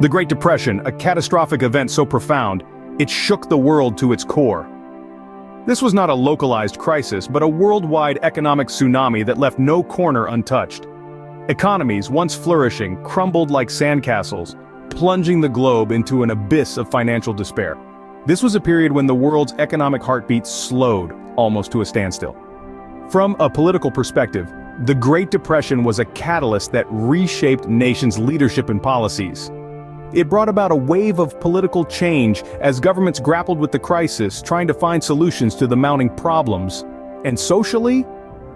The Great Depression, a catastrophic event so profound, it shook the world to its core. This was not a localized crisis, but a worldwide economic tsunami that left no corner untouched. Economies, once flourishing, crumbled like sandcastles, plunging the globe into an abyss of financial despair. This was a period when the world's economic heartbeat slowed, almost to a standstill. From a political perspective, the Great Depression was a catalyst that reshaped nations' leadership and policies. It brought about a wave of political change as governments grappled with the crisis, trying to find solutions to the mounting problems. And socially,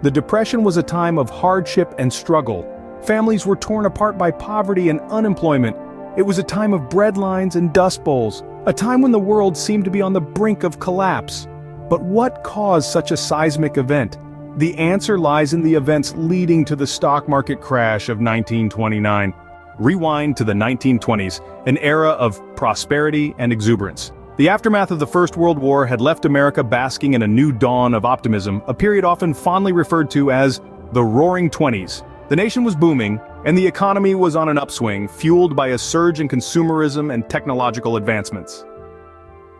the Depression was a time of hardship and struggle. Families were torn apart by poverty and unemployment. It was a time of breadlines and dust bowls, a time when the world seemed to be on the brink of collapse. But what caused such a seismic event? The answer lies in the events leading to the stock market crash of 1929. Rewind to the 1920s, an era of prosperity and exuberance. The aftermath of the First World War had left America basking in a new dawn of optimism, a period often fondly referred to as the Roaring Twenties. The nation was booming, and the economy was on an upswing, fueled by a surge in consumerism and technological advancements.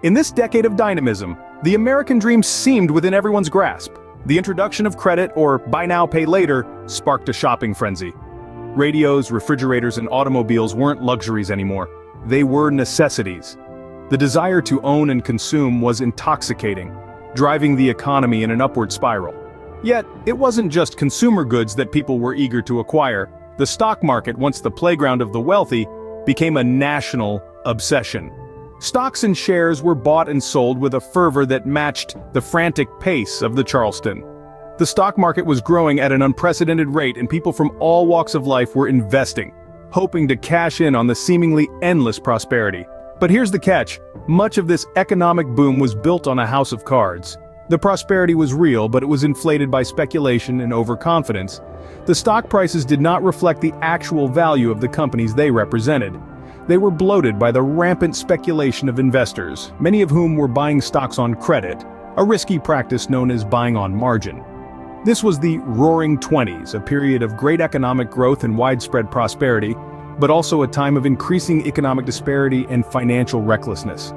In this decade of dynamism, the American dream seemed within everyone's grasp. The introduction of credit, or buy now, pay later, sparked a shopping frenzy. Radios, refrigerators, and automobiles weren't luxuries anymore. They were necessities. The desire to own and consume was intoxicating, driving the economy in an upward spiral. Yet, it wasn't just consumer goods that people were eager to acquire. The stock market, once the playground of the wealthy, became a national obsession. Stocks and shares were bought and sold with a fervor that matched the frantic pace of the Charleston. The stock market was growing at an unprecedented rate, and people from all walks of life were investing, hoping to cash in on the seemingly endless prosperity. But here's the catch: much of this economic boom was built on a house of cards. The prosperity was real, but it was inflated by speculation and overconfidence. The stock prices did not reflect the actual value of the companies they represented. They were bloated by the rampant speculation of investors, many of whom were buying stocks on credit, a risky practice known as buying on margin. This was the Roaring Twenties, a period of great economic growth and widespread prosperity, but also a time of increasing economic disparity and financial recklessness.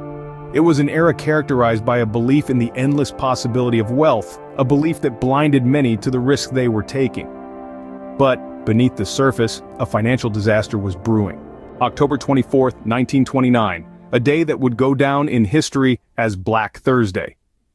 It was an era characterized by a belief in the endless possibility of wealth, a belief that blinded many to the risk they were taking. But beneath the surface, a financial disaster was brewing. October 24, 1929, a day that would go down in history as Black Thursday.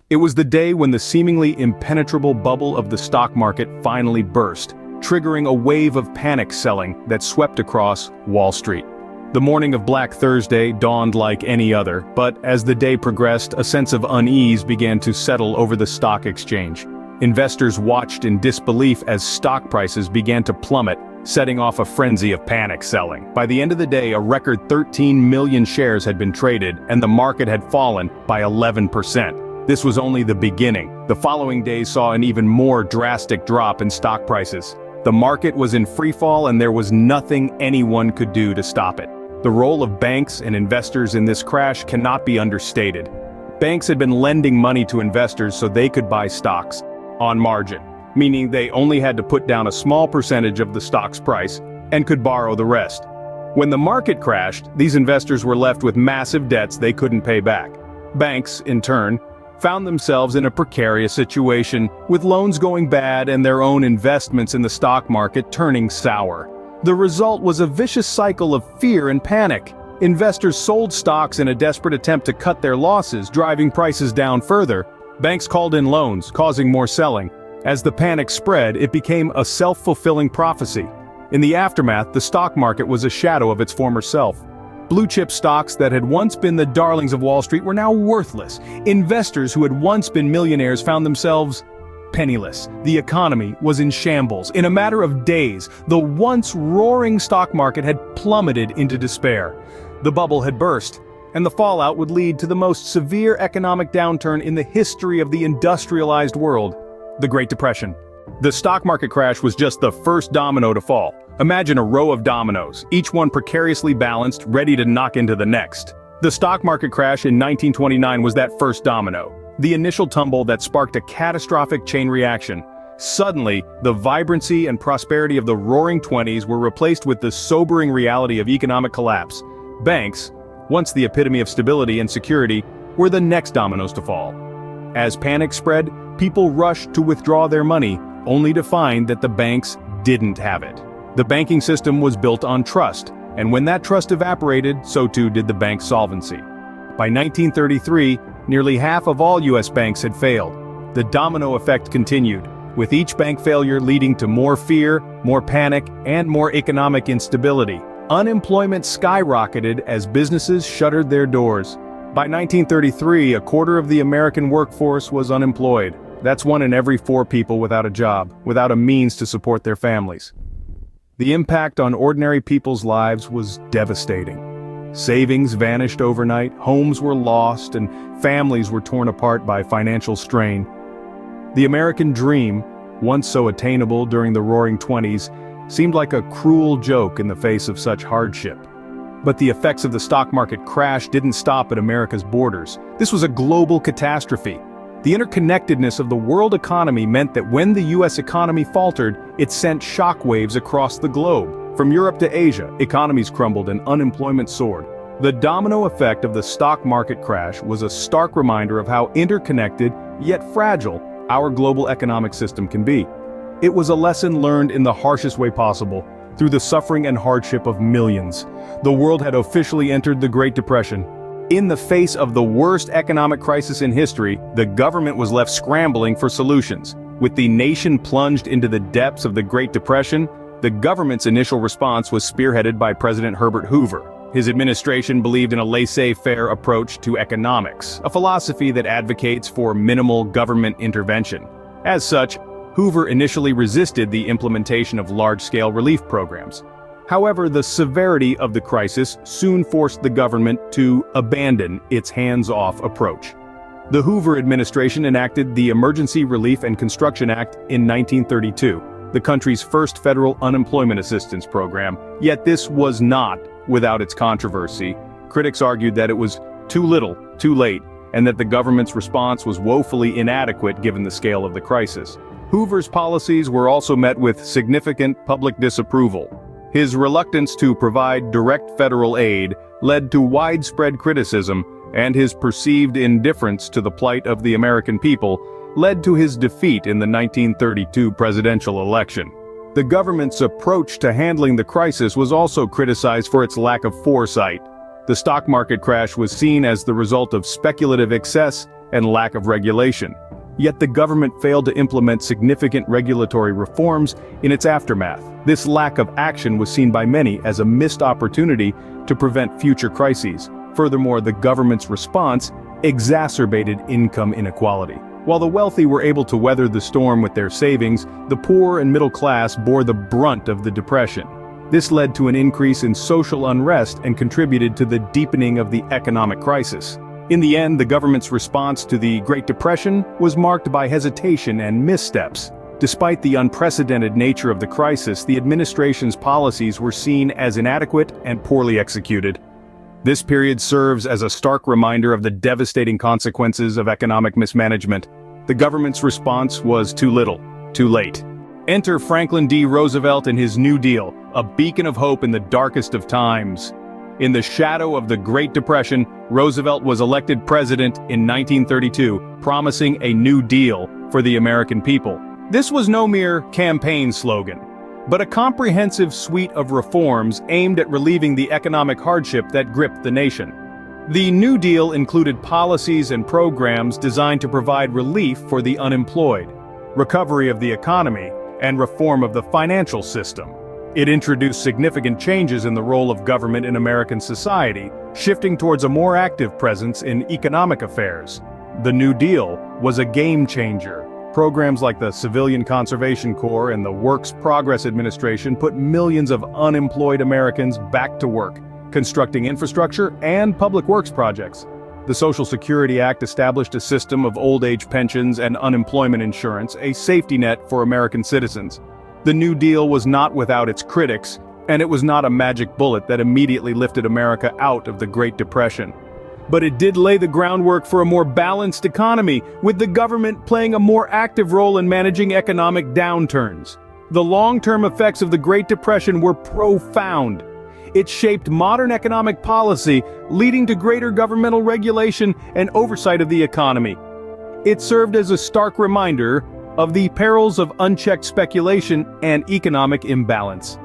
It was the day when the seemingly impenetrable bubble of the stock market finally burst, triggering a wave of panic selling that swept across Wall Street. The morning of Black Thursday dawned like any other, but as the day progressed, a sense of unease began to settle over the stock exchange. Investors watched in disbelief as stock prices began to plummet, setting off a frenzy of panic selling. By the end of the day, a record 13 million shares had been traded, and the market had fallen by 11%. This was only the beginning. The following days saw an even more drastic drop in stock prices. The market was in freefall, and there was nothing anyone could do to stop it. The role of banks and investors in this crash cannot be understated. Banks had been lending money to investors so they could buy stocks on margin, meaning they only had to put down a small percentage of the stock's price and could borrow the rest. When the market crashed, these investors were left with massive debts they couldn't pay back. Banks, in turn, found themselves in a precarious situation, with loans going bad and their own investments in the stock market turning sour. The result was a vicious cycle of fear and panic. Investors sold stocks in a desperate attempt to cut their losses, driving prices down further. Banks called in loans, causing more selling. As the panic spread, it became a self-fulfilling prophecy. In the aftermath, the stock market was a shadow of its former self. Blue-chip stocks that had once been the darlings of Wall Street were now worthless. Investors who had once been millionaires found themselves penniless. The economy was in shambles. In a matter of days, the once roaring stock market had plummeted into despair. The bubble had burst, and the fallout would lead to the most severe economic downturn in the history of the industrialized world, the Great Depression. The stock market crash was just the first domino to fall. Imagine a row of dominoes, each one precariously balanced, ready to knock into the next. The stock market crash in 1929 was that first domino, the initial tumble that sparked a catastrophic chain reaction. Suddenly, the vibrancy and prosperity of the Roaring Twenties were replaced with the sobering reality of economic collapse. Banks, once the epitome of stability and security, were the next dominoes to fall. As panic spread, people rushed to withdraw their money, only to find that the banks didn't have it. The banking system was built on trust, and when that trust evaporated, so too did the bank's solvency. By 1933, nearly half of all U.S. banks had failed. The domino effect continued, with each bank failure leading to more fear, more panic, and more economic instability. Unemployment skyrocketed as businesses shuttered their doors. By 1933, a quarter of the American workforce was unemployed. That's 1 in every 4 people without a job, without a means to support their families. The impact on ordinary people's lives was devastating. Savings vanished overnight, homes were lost, and families were torn apart by financial strain. The American dream, once so attainable during the Roaring Twenties, seemed like a cruel joke in the face of such hardship. But the effects of the stock market crash didn't stop at America's borders. This was a global catastrophe. The interconnectedness of the world economy meant that when the U.S. economy faltered, it sent shockwaves across the globe. From Europe to Asia, economies crumbled and unemployment soared. The domino effect of the stock market crash was a stark reminder of how interconnected, yet fragile, our global economic system can be. It was a lesson learned in the harshest way possible, through the suffering and hardship of millions. The world had officially entered the Great Depression. In the face of the worst economic crisis in history, the government was left scrambling for solutions. With the nation plunged into the depths of the Great Depression, the government's initial response was spearheaded by President Herbert Hoover. His administration believed in a laissez-faire approach to economics, a philosophy that advocates for minimal government intervention. As such, Hoover initially resisted the implementation of large-scale relief programs. However, the severity of the crisis soon forced the government to abandon its hands-off approach. The Hoover administration enacted the Emergency Relief and Construction Act in 1932. The country's first federal unemployment assistance program, yet this was not without its controversy. Critics argued that it was too little, too late, and that the government's response was woefully inadequate given the scale of the crisis. Hoover's policies were also met with significant public disapproval. His reluctance to provide direct federal aid led to widespread criticism, and his perceived indifference to the plight of the American people led to his defeat in the 1932 presidential election. The government's approach to handling the crisis was also criticized for its lack of foresight. The stock market crash was seen as the result of speculative excess and lack of regulation. Yet the government failed to implement significant regulatory reforms in its aftermath. This lack of action was seen by many as a missed opportunity to prevent future crises. Furthermore, the government's response exacerbated income inequality. While the wealthy were able to weather the storm with their savings, the poor and middle class bore the brunt of the depression. This led to an increase in social unrest and contributed to the deepening of the economic crisis. In the end, the government's response to the Great Depression was marked by hesitation and missteps. Despite the unprecedented nature of the crisis, the administration's policies were seen as inadequate and poorly executed. This period serves as a stark reminder of the devastating consequences of economic mismanagement. The government's response was too little, too late. Enter Franklin D. Roosevelt and his New Deal, a beacon of hope in the darkest of times. In the shadow of the Great Depression, Roosevelt was elected president in 1932, promising a New Deal for the American people. This was no mere campaign slogan, but a comprehensive suite of reforms aimed at relieving the economic hardship that gripped the nation. The New Deal included policies and programs designed to provide relief for the unemployed, recovery of the economy, and reform of the financial system. It introduced significant changes in the role of government in American society, shifting towards a more active presence in economic affairs. The New Deal was a game changer. Programs like the Civilian Conservation Corps and the Works Progress Administration put millions of unemployed Americans back to work, constructing infrastructure and public works projects. The Social Security Act established a system of old-age pensions and unemployment insurance, a safety net for American citizens. The New Deal was not without its critics, and it was not a magic bullet that immediately lifted America out of the Great Depression. But it did lay the groundwork for a more balanced economy, with the government playing a more active role in managing economic downturns. The long-term effects of the Great Depression were profound. It shaped modern economic policy, leading to greater governmental regulation and oversight of the economy. It served as a stark reminder of the perils of unchecked speculation and economic imbalance.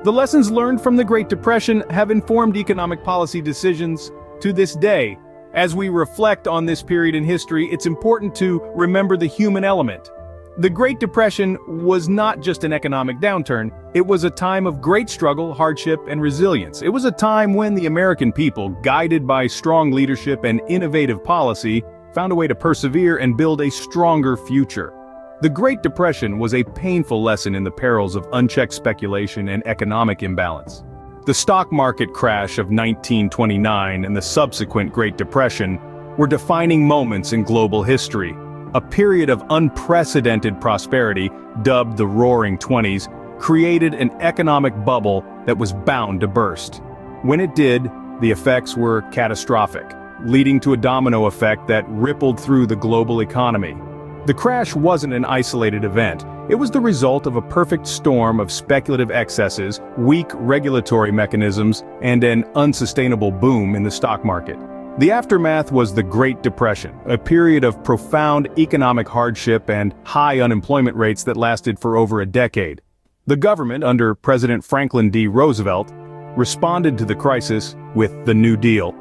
The lessons learned from the Great Depression have informed economic policy decisions to this day. As we reflect on this period in history, it's important to remember the human element. The Great Depression was not just an economic downturn, it was a time of great struggle, hardship, and resilience. It was a time when the American people, guided by strong leadership and innovative policy, found a way to persevere and build a stronger future. The Great Depression was a painful lesson in the perils of unchecked speculation and economic imbalance. The stock market crash of 1929 and the subsequent Great Depression were defining moments in global history. A period of unprecedented prosperity, dubbed the Roaring Twenties, created an economic bubble that was bound to burst. When it did, the effects were catastrophic, leading to a domino effect that rippled through the global economy. The crash wasn't an isolated event. It was the result of a perfect storm of speculative excesses, weak regulatory mechanisms, and an unsustainable boom in the stock market. The aftermath was the Great Depression, a period of profound economic hardship and high unemployment rates that lasted for over a decade. The government, under President Franklin D. Roosevelt, responded to the crisis with the New Deal,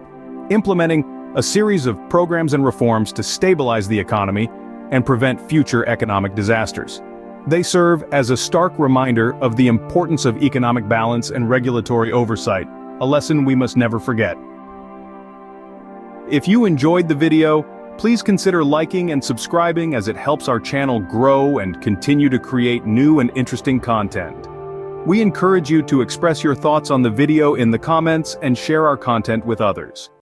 implementing a series of programs and reforms to stabilize the economy and prevent future economic disasters. They serve as a stark reminder of the importance of economic balance and regulatory oversight, a lesson we must never forget. If you enjoyed the video, please consider liking and subscribing as it helps our channel grow and continue to create new and interesting content. We encourage you to express your thoughts on the video in the comments and share our content with others.